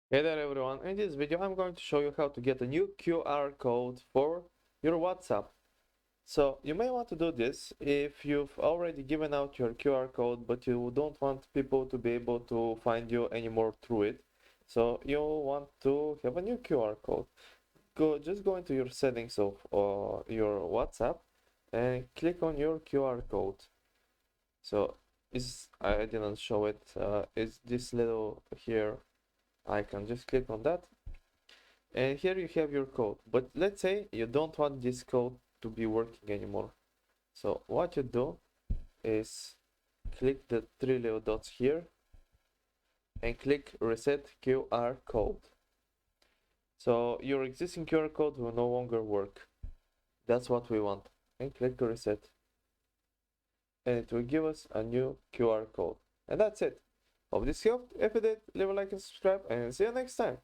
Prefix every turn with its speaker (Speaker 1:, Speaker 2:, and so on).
Speaker 1: Hey there everyone, in this video I'm going to show you how to get a new QR code for your WhatsApp. So you may want to do this if you've already given out your QR code but you don't want people to be able to find you anymore through it. So you want to have a new QR code. Just go into your settings of your WhatsApp and click on your QR code. So I didn't show it, it's this little here icon. Just click on that and here you have your code, but let's say you don't want this code to be working anymore. So what you do is click the three little dots here and click reset QR code. So your existing QR code will no longer work. That's what we want. And click reset, and it will give us a new QR code. And that's it. Hope this helped. If it did, leave a like and subscribe, and see you next time.